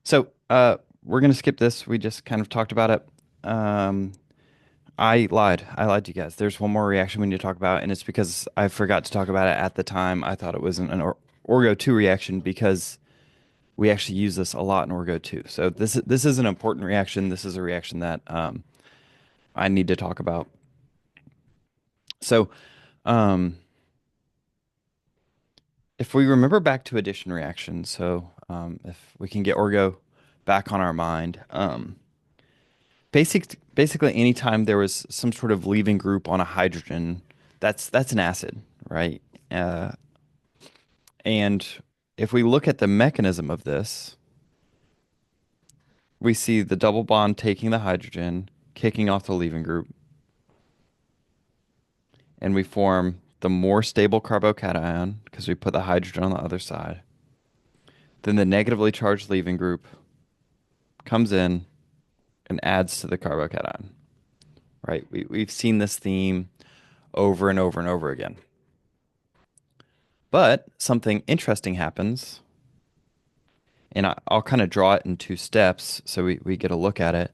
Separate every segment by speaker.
Speaker 1: So, we're gonna skip this. We just kind of talked about it. Um, I lied. I lied to you guys. There's one more reaction we need to talk about, and it's because I forgot to talk about it at the time. I thought it was an Orgo 2 reaction because we actually use this a lot in Orgo 2. So this is an important reaction. This is a reaction that I need to talk about. So, um, if we remember back to addition reactions, so if we can get Orgo back on our mind, basically, anytime there was some sort of leaving group on a hydrogen, that's an acid, right? Uh, and if we look at the mechanism of this, we see the double bond taking the hydrogen, kicking off the leaving group, and we form the more stable carbocation because we put the hydrogen on the other side. Then the negatively charged leaving group comes in and adds to the carbocation, right? We've seen this theme over and over and over again. But something interesting happens, and I'll kind of draw it in two steps so we get a look at it.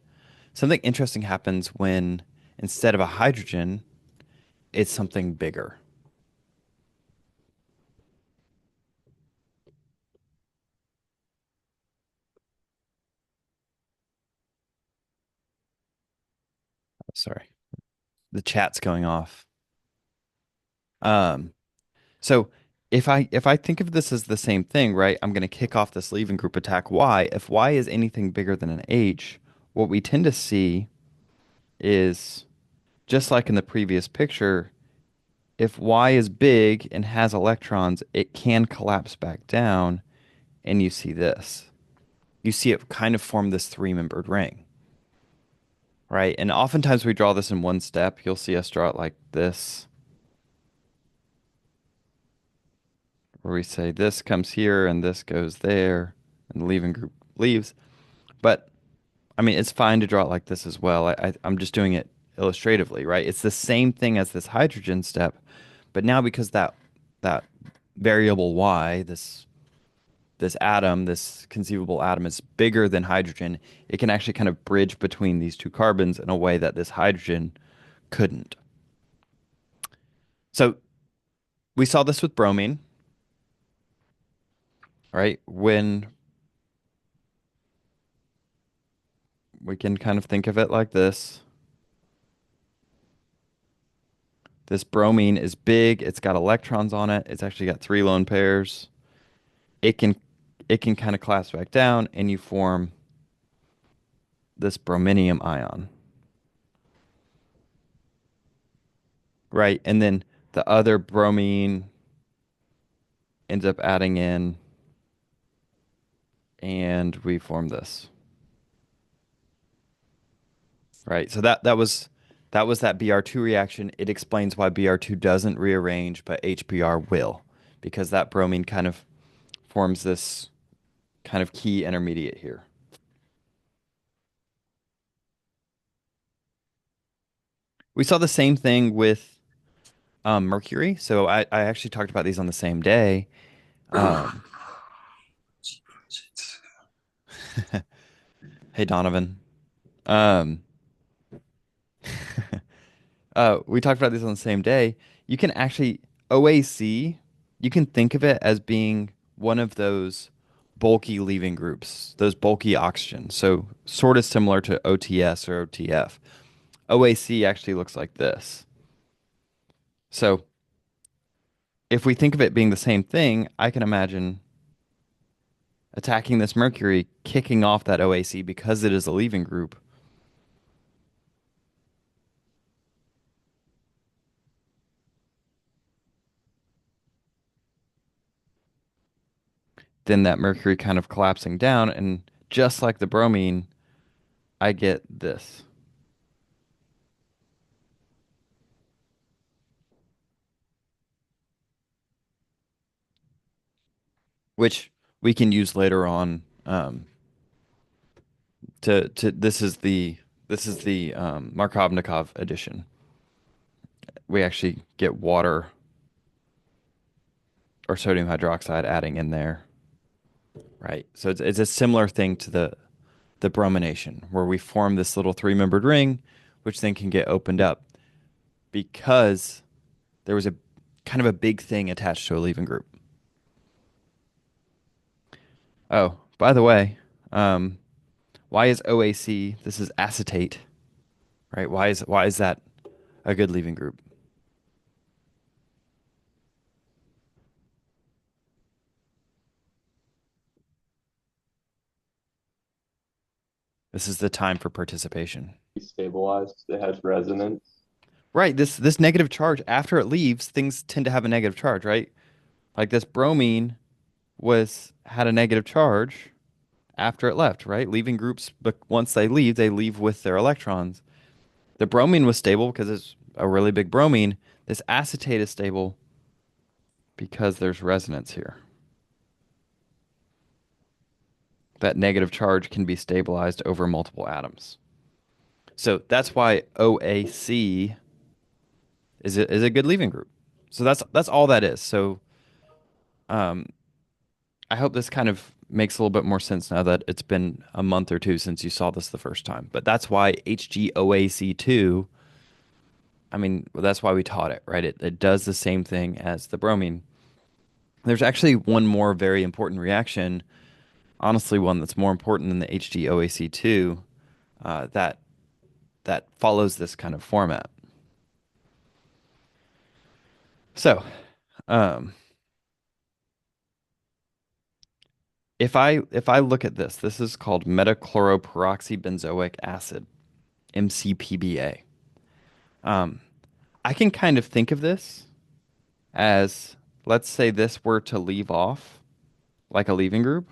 Speaker 1: Something interesting happens when instead of a hydrogen, it's something bigger. Sorry, the chat's going off. Um, so if I think of this as the same thing, right? I'm going to kick off this leaving group attack Y. If Y is anything bigger than an H, what we tend to see is just like in the previous picture, if Y is big and has electrons, it can collapse back down, and you see this. You see it kind of form this three-membered ring, right? And oftentimes we draw this in one step. You'll see us draw it like this, where we say this comes here and this goes there, and the leaving group leaves. But I mean, it's fine to draw it like this as well. I'm just doing it illustratively, right? It's the same thing as this hydrogen step, but now because that variable Y, this atom, this conceivable atom is bigger than hydrogen, it can actually kind of bridge between these two carbons in a way that this hydrogen couldn't. So we saw this with bromine, right? When we can kind of think of it like this. This bromine is big, it's got electrons on it, it's actually got three lone pairs. It can it can kind of collapse back down and you form this brominium ion, right? And then the other bromine ends up adding in and we form this, right? So that was that Br2 reaction. It explains why Br2 doesn't rearrange, but HBr will, because that bromine kind of forms this kind of key intermediate here. We saw the same thing with mercury. So I actually talked about these on the same day. Um, hey Donovan. Um, we talked about this on the same day. You can actually OAC, you can think of it as being one of those bulky leaving groups, those bulky oxygens. So sort of similar to OTS or OTF. OAC actually looks like this. So if we think of it being the same thing, I can imagine attacking this mercury, kicking off that OAC because it is a leaving group. Then that mercury kind of collapsing down, and just like the bromine, I get this, which we can use later on. To this is the Markovnikov addition. We actually get water or sodium hydroxide adding in there, right? So it's a similar thing to the bromination, where we form this little three-membered ring, which then can get opened up because there was a kind of a big thing attached to a leaving group. Oh, by the way, um, why is OAC? This is acetate, right? Why is that a good leaving group? This is the time for participation.
Speaker 2: Stabilized. It has resonance.
Speaker 1: Right, this negative charge after it leaves, things tend to have a negative charge, right? Like this bromine was had a negative charge after it left, right? Leaving groups, but once they leave with their electrons. The bromine was stable because it's a really big bromine. This acetate is stable because there's resonance here. That negative charge can be stabilized over multiple atoms. So that's why OAC is a good leaving group. So that's all that is. So um, I hope this kind of makes a little bit more sense now that it's been a month or two since you saw this the first time. But that's why HGOAC2, I mean, well, that's why we taught it, right? It does the same thing as the bromine. There's actually one more very important reaction, honestly, one that's more important than the HGOAC2, that follows this kind of format. So, um, if I look at this, this is called metachloroperoxybenzoic acid, MCPBA. Um, I can kind of think of this as, let's say this were to leave off like a leaving group,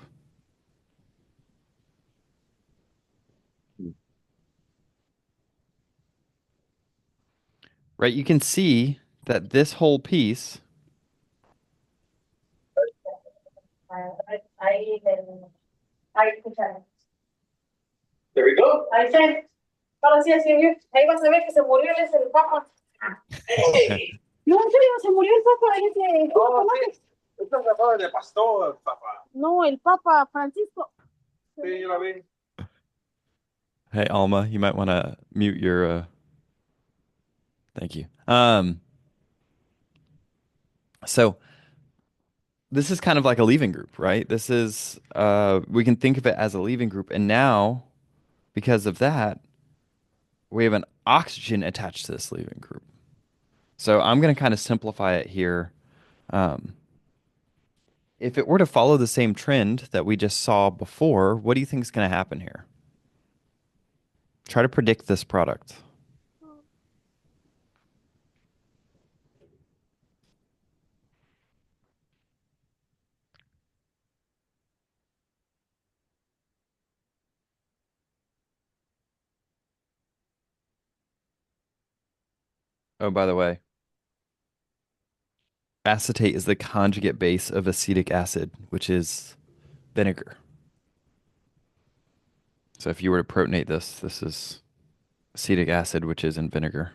Speaker 1: right? You can see that this whole piece,
Speaker 2: There we go. Ahí está. Ahora sí, así bien. Ahí vas a ver que se murió el papa. ¡Ey! No, en serio, se murió el papa. Ese, oh, sí. Esto es la de pastor, papá. No, el papa Francisco. Sí, yo la vi.
Speaker 1: hey Alma, you might want to mute your thank you. So this is kind of like a leaving group, right? This is we can think of it as a leaving group, and now because of that, we have an oxygen attached to this leaving group. So I'm going to kind of simplify it here. Um, if it were to follow the same trend that we just saw before, what do you think is going to happen here? Try to predict this product. Oh, by the way, acetate is the conjugate base of acetic acid, which is vinegar. So if you were to protonate this, this is acetic acid, which is in vinegar.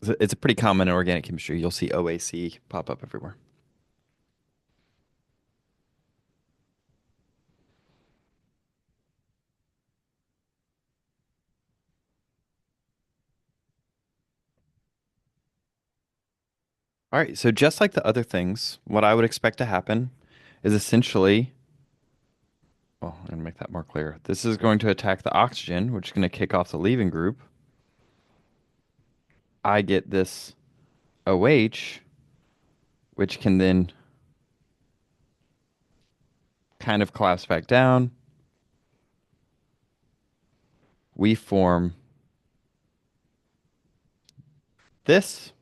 Speaker 1: It's a pretty common in organic chemistry. You'll see OAC pop up everywhere. All right, so just like the other things, what I would expect to happen is essentially, well, I'm gonna make that more clear. This is going to attack the oxygen, which is going to kick off the leaving group. I get this OH, which can then kind of collapse back down. We form this.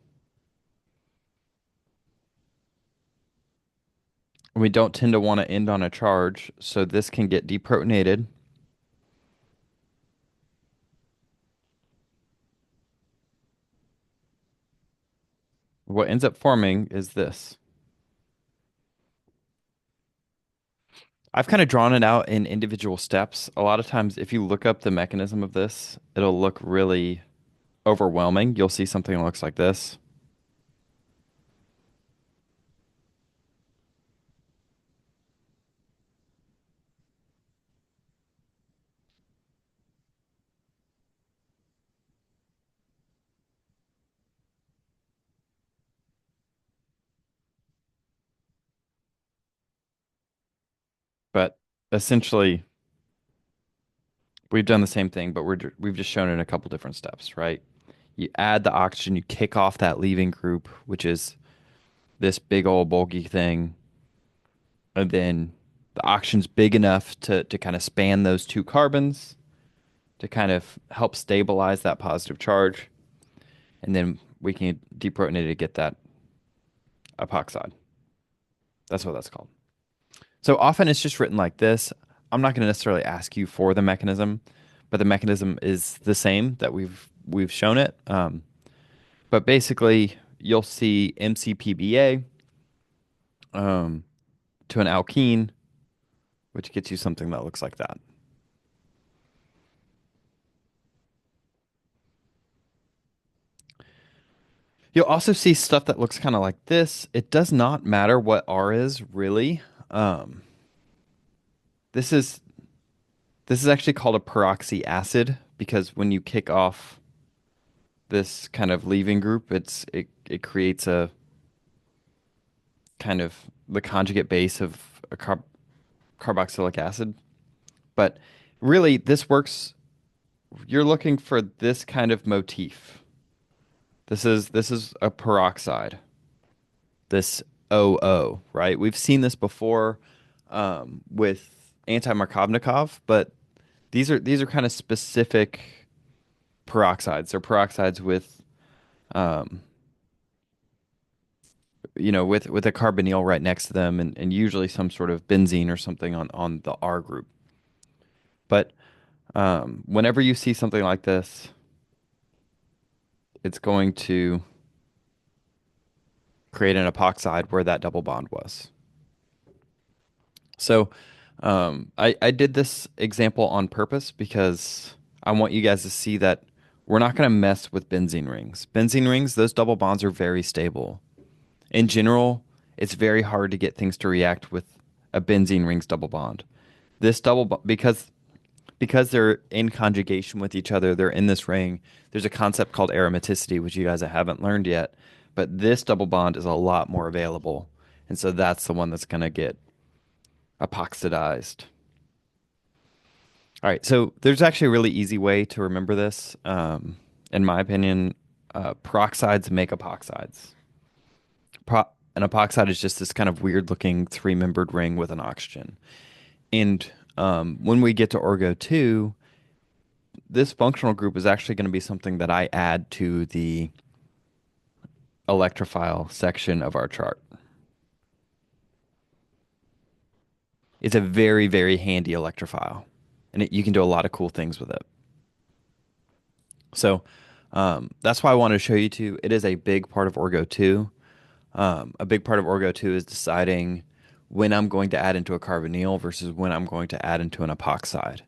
Speaker 1: We don't tend to want to end on a charge, so this can get deprotonated. What ends up forming is this. I've kind of drawn it out in individual steps. A lot of times, if you look up the mechanism of this, it'll look really overwhelming. You'll see something that looks like this. But essentially, we've done the same thing, but we've just shown it in a couple different steps, right? You add the oxygen, you kick off that leaving group, which is this big old bulky thing, and then the oxygen's big enough to kind of span those two carbons to kind of help stabilize that positive charge, and then we can deprotonate it to get that epoxide. That's what that's called. So often it's just written like this. I'm not going to necessarily ask you for the mechanism, but the mechanism is the same that we've shown it. But basically, you'll see MCPBA to an alkene, which gets you something that looks like that. You'll also see stuff that looks kind of like this. It does not matter what R is really. Um, this is this is actually called a peroxy acid because when you kick off this kind of leaving group, it creates a kind of the conjugate base of a carboxylic acid. But really, this works. You're looking for this kind of motif. This is a peroxide. This OO, right? We've seen this before with anti-Markovnikov, but these are kind of specific peroxides. They're peroxides with with a carbonyl right next to them, and usually some sort of benzene or something on the R group. But whenever you see something like this, it's going to create an epoxide where that double bond was. So I did this example on purpose because I want you guys to see that we're not going to mess with benzene rings. Benzene rings, those double bonds are very stable. In general, it's very hard to get things to react with a benzene rings double bond. This because they're in conjugation with each other, they're in this ring. There's a concept called aromaticity, which you guys haven't learned yet, but this double bond is a lot more available, and so that's the one that's going to get epoxidized. All right, so there's actually a really easy way to remember this. In my opinion, peroxides make epoxides. An epoxide is just this kind of weird looking three-membered ring with an oxygen. And when we get to Orgo 2, this functional group is actually going to be something that I add to the electrophile section of our chart. It's a very, very handy electrophile, and you can do a lot of cool things with it. So that's why I wanted to show you two. It is a big part of Orgo 2. A big part of Orgo 2 is deciding when I'm going to add into a carbonyl versus when I'm going to add into an epoxide.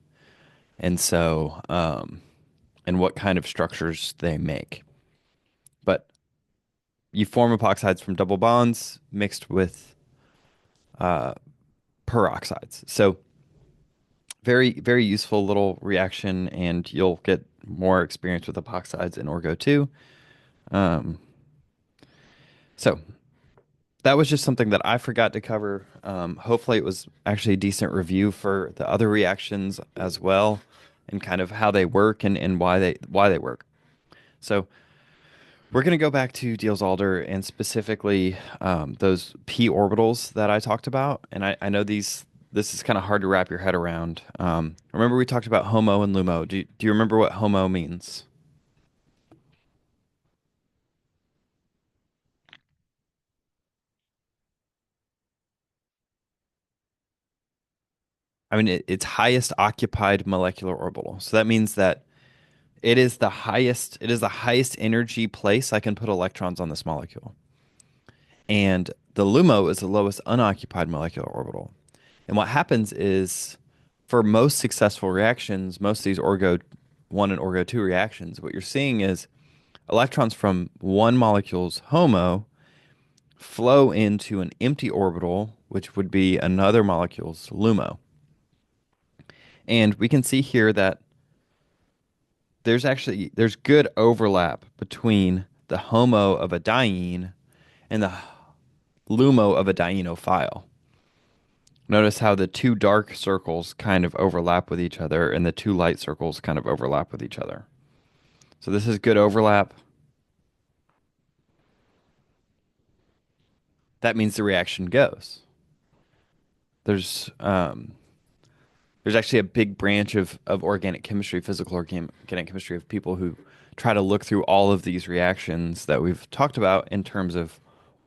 Speaker 1: And so, and what kind of structures they make. But you form epoxides from double bonds mixed with peroxides. So very, very useful little reaction, and you'll get more experience with epoxides in Orgo 2. Um, so that was just something that I forgot to cover. Hopefully, it was actually a decent review for the other reactions as well, and kind of how they work and why they work. So we're going to go back to Diels-Alder and specifically those p orbitals that I talked about. And I know this is kind of hard to wrap your head around. Remember we talked about HOMO and LUMO. Do you remember what HOMO means? I mean, it's highest occupied molecular orbital. So that means that it is the highest energy place I can put electrons on this molecule. And the LUMO is the lowest unoccupied molecular orbital. And what happens is for most successful reactions, most of these Orgo 1 and Orgo 2 reactions, what you're seeing is electrons from one molecule's HOMO flow into an empty orbital, which would be another molecule's LUMO. And we can see here that there's good overlap between the HOMO of a diene and the LUMO of a dienophile. Notice how the two dark circles kind of overlap with each other and the two light circles kind of overlap with each other. So this is good overlap. That means the reaction goes. There's um, there's actually a big branch of organic chemistry, physical organic chemistry, of people who try to look through all of these reactions that we've talked about in terms of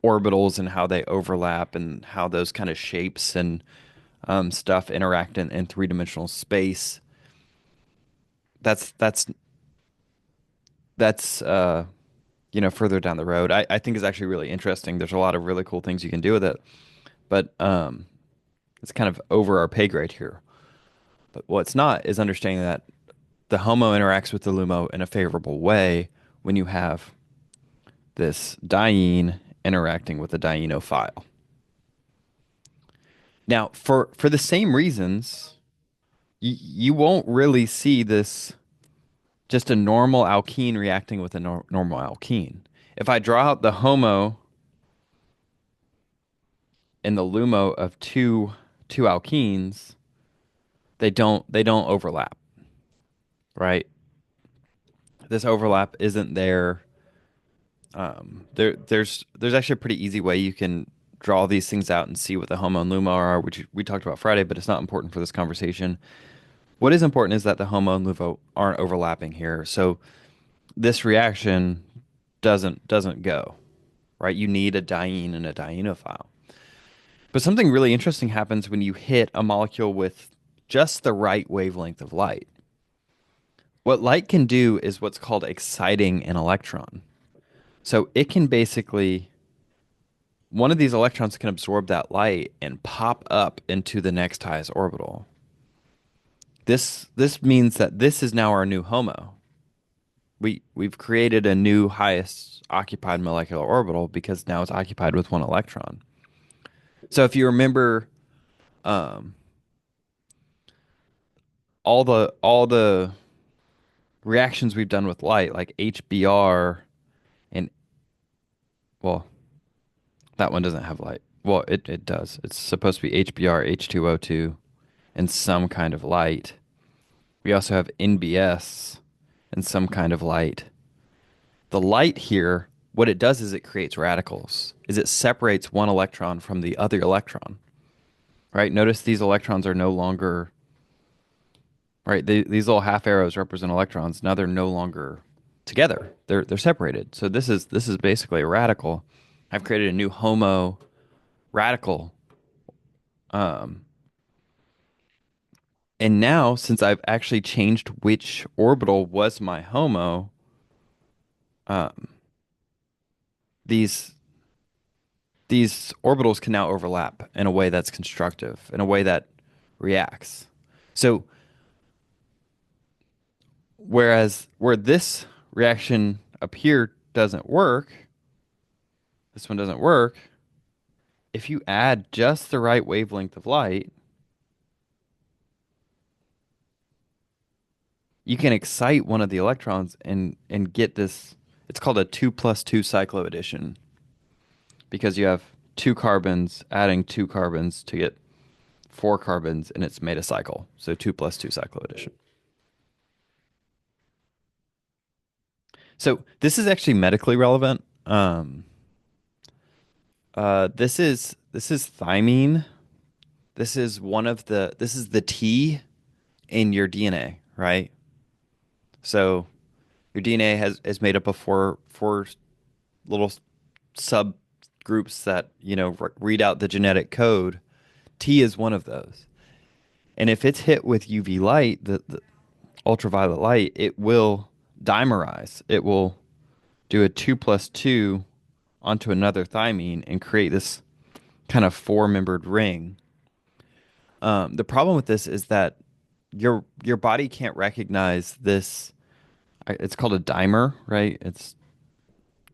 Speaker 1: orbitals and how they overlap and how those kind of shapes and stuff interact in three-dimensional space. That's that's that's further down the road. I think is actually really interesting. There's a lot of really cool things you can do with it, but it's kind of over our pay grade here. But what's not is understanding that the HOMO interacts with the LUMO in a favorable way when you have this diene interacting with a dienophile. Now, for the same reasons, you won't really see this just a normal alkene reacting with a normal alkene. If I draw out the HOMO and the LUMO of two alkenes, they don't overlap, right? This overlap isn't there. There's actually a pretty easy way you can draw these things out and see what the HOMO and LUMO are, which we talked about Friday, but it's not important for this conversation. What is important is that the HOMO and LUMO aren't overlapping here, so this reaction doesn't go, right? You need a diene and a dienophile. But something really interesting happens when you hit a molecule with just the right wavelength of light. What light can do is what's called exciting an electron. So it can basically, one of these electrons can absorb that light and pop up into the next highest orbital. This means that this is now our new HOMO. We've created a new highest occupied molecular orbital because now it's occupied with one electron. So if you remember um, all the reactions we've done with light, like HBr and well, that one doesn't have light. Well, it does. It's supposed to be HBr, H2O2, and some kind of light. We also have NBS and some kind of light. The light here, what it does is it creates radicals, is it separates one electron from the other electron, right? Notice these electrons are no longer, right? These little half arrows represent electrons. Now they're no longer together. They're separated. So this is basically a radical. I've created a new HOMO radical. Um, and now, since I've actually changed which orbital was my HOMO, um, these these orbitals can now overlap in a way that's constructive, in a way that reacts. So, whereas where this reaction up here doesn't work, this one doesn't work, if you add just the right wavelength of light, you can excite one of the electrons and get this. It's called a 2+2 cycloaddition because you have two carbons adding two carbons to get four carbons, and it's made a cycle. So 2+2 cycloaddition. So this is actually medically relevant. This is thymine. This is the T in your DNA, right? So your DNA is made up of four little subgroups that read out the genetic code. T is one of those, and if it's hit with UV light, the ultraviolet light, it will dimerize. It will do a 2+2 onto another thymine and create this kind of four-membered ring. The problem with this is that your body can't recognize this. It's called a dimer, right? It's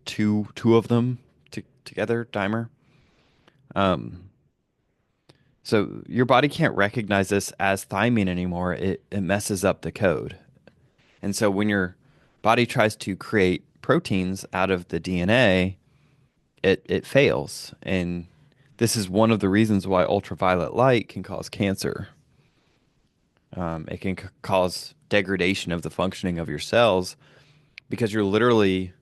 Speaker 1: two of them together, dimer. Um, so your body can't recognize this as thymine anymore. It messes up the code. And so when your body tries to create proteins out of the DNA, it fails. And This is one of the reasons why ultraviolet light can cause cancer. It can cause degradation of the functioning of your cells because you're literally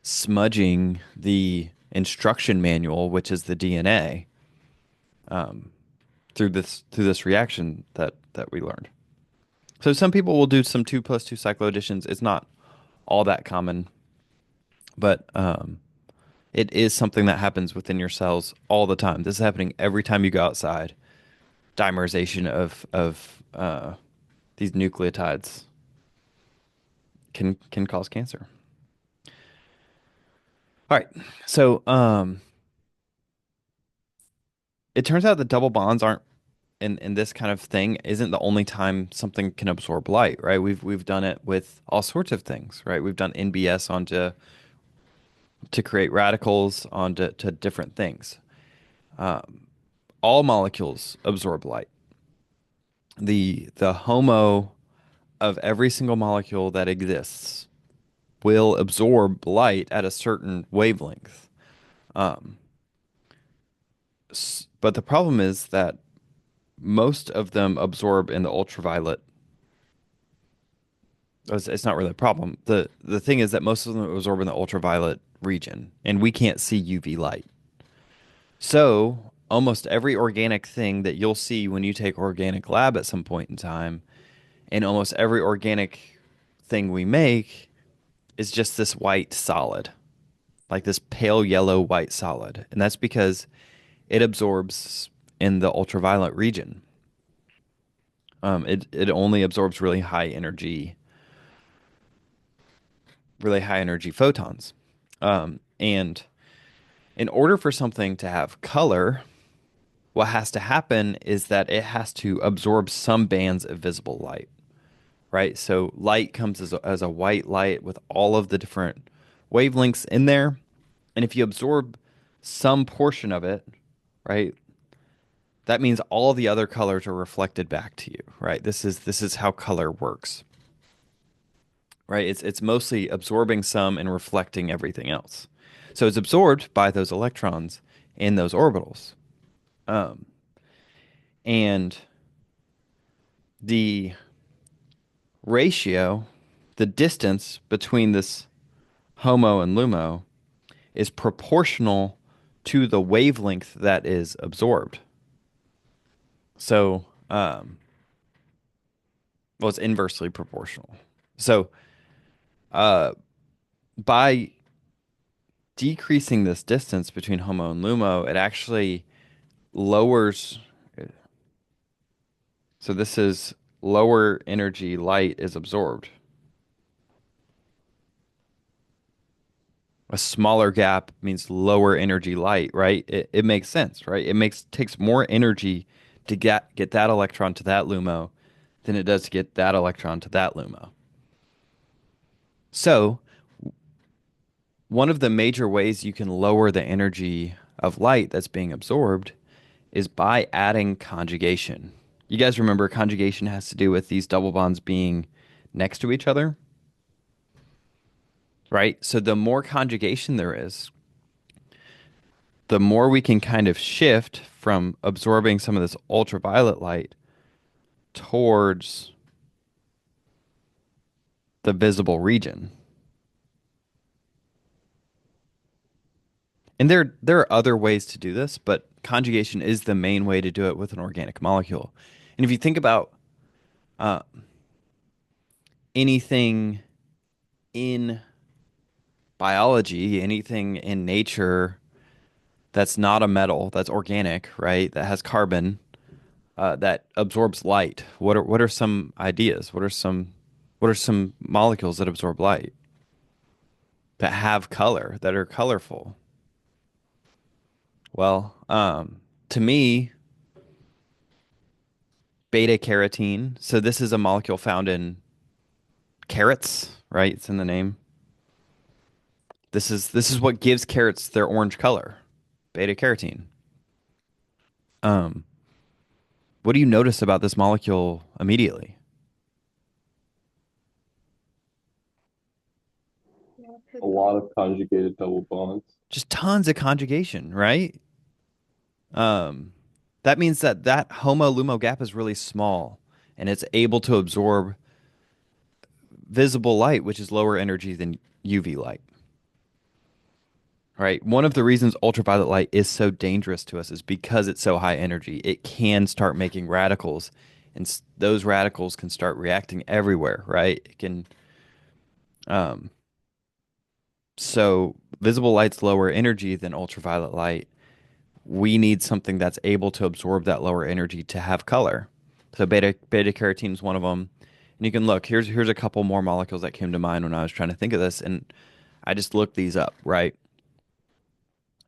Speaker 1: smudging the instruction manual, which is the DNA, through this reaction that we learned. So some people will do some 2+2 cycloadditions. It's not all that common, but it is something that happens within your cells all the time. This is happening every time you go outside. Dimerization of these nucleotides can cause cancer. All right, so it turns out that double bonds aren't in this kind of thing isn't the only time something can absorb light, right? We've done it with all sorts of things, right? We've done NBS onto to create radicals onto to different things. All molecules absorb light. The HOMO of every single molecule that exists will absorb light at a certain wavelength. But the problem is that most of them absorb in the ultraviolet. It's not really a problem. The thing is that most of them absorb in the ultraviolet region, and we can't see UV light. So almost every organic thing that you'll see when you take organic lab at some point in time, and almost every organic thing we make is just this white solid, like this pale yellow white solid. And that's because it absorbs in the ultraviolet region. It only absorbs really high energy photons. And in order for something to have color, what has to happen is that it has to absorb some bands of visible light, right? So light comes as a white light with all of the different wavelengths in there. And if you absorb some portion of it, right, that means all the other colors are reflected back to you, right? This is how color works, right? It's mostly absorbing some and reflecting everything else. So it's absorbed by those electrons in those orbitals. And the ratio, the distance between this HOMO and LUMO is proportional to the wavelength that is absorbed. So, well, it's inversely proportional. So, by decreasing this distance between HOMO and LUMO, it actually lowers. So, this is lower energy light is absorbed. A smaller gap means lower energy light, right? It makes sense, right? Takes more energy to get that electron to that LUMO than it does to get that electron to that LUMO. So, one of the major ways you can lower the energy of light that's being absorbed is by adding conjugation. You guys remember conjugation has to do with these double bonds being next to each other, right? So the more conjugation there is, the more we can kind of shift from absorbing some of this ultraviolet light towards the visible region. And there are other ways to do this, but conjugation is the main way to do it with an organic molecule. And if you think about uh, anything in biology, anything in nature that's not a metal, that's organic, right? That has carbon, that absorbs light. What are some ideas? What are some molecules that absorb light that have color, that are colorful? Well, to me, beta carotene. So this is a molecule found in carrots, right? It's in the name. This is what gives carrots their orange color, beta carotene. Um, what do you notice about this molecule immediately?
Speaker 2: A lot of conjugated double bonds.
Speaker 1: Just tons of conjugation, right? Um, that means that that HOMO-LUMO gap is really small and it's able to absorb visible light, which is lower energy than UV light. Right. One of the reasons ultraviolet light is so dangerous to us is because it's so high energy. It can start making radicals, and those radicals can start reacting everywhere. Right. It can. Um, so visible light's lower energy than ultraviolet light. We need something that's able to absorb that lower energy to have color. So beta carotene is one of them. And you can look, here's a couple more molecules that came to mind when I was trying to think of this, and I just looked these up, right?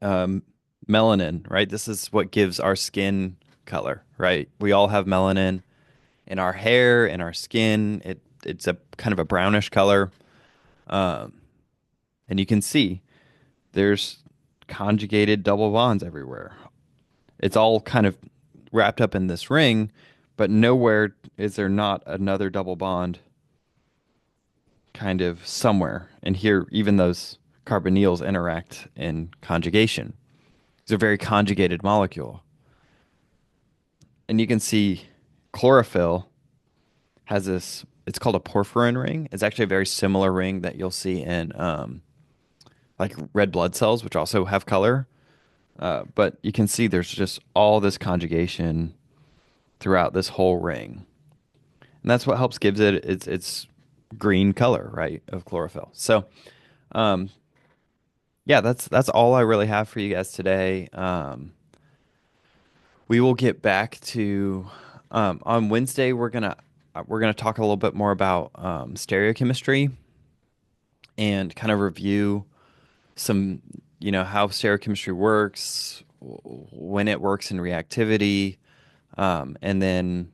Speaker 1: Um, Melanin, right? This is what gives our skin color, right? We all have melanin in our hair, in our skin. It's a kind of a brownish color. Um, and you can see there's conjugated double bonds everywhere. It's all kind of wrapped up in this ring, but nowhere is there not another double bond kind of somewhere. And here, even those carbonyls interact in conjugation. It's a very conjugated molecule. And you can see chlorophyll has this, it's called a porphyrin ring. It's actually a very similar ring that you'll see in like red blood cells, which also have color. But you can see there's just all this conjugation throughout this whole ring. And that's what helps gives it its green color, right, of chlorophyll. So, um, yeah, that's all I really have for you guys today. We will get back to on Wednesday. We're gonna talk a little bit more about stereochemistry and kind of review some, how stereochemistry works, when it works in reactivity, and then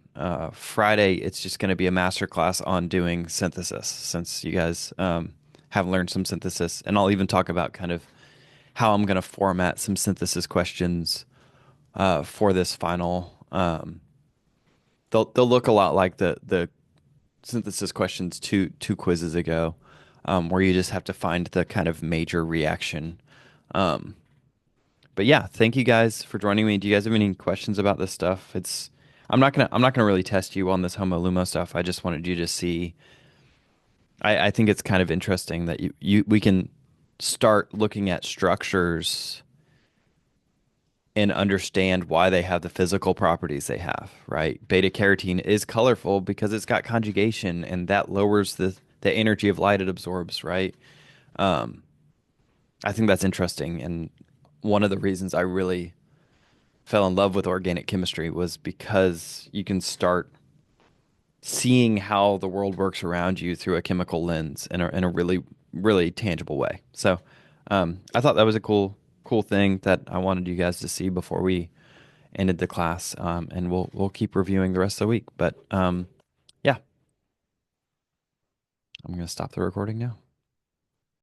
Speaker 1: Friday, it's just going to be a master class on doing synthesis, since you guys have learned some synthesis. And I'll even talk about kind of how I'm going to format some synthesis questions for this final. They'll look a lot like the synthesis questions two quizzes ago, where you just have to find the kind of major reaction. Um, but yeah, thank you guys for joining me. Do you guys have any questions about this stuff? I'm not gonna really test you on this Homo Lumo stuff. I just wanted you to see. I think it's kind of interesting that we can start looking at structures and understand why they have the physical properties they have, right? Beta carotene is colorful because it's got conjugation and that lowers the energy of light it absorbs, right? Um, I think that's interesting. And one of the reasons I really fell in love with organic chemistry was because you can start seeing how the world works around you through a chemical lens in a really, really tangible way. So I thought that was a cool thing that I wanted you guys to see before we ended the class. And we'll keep reviewing the rest of the week. But yeah, I'm gonna stop the recording now.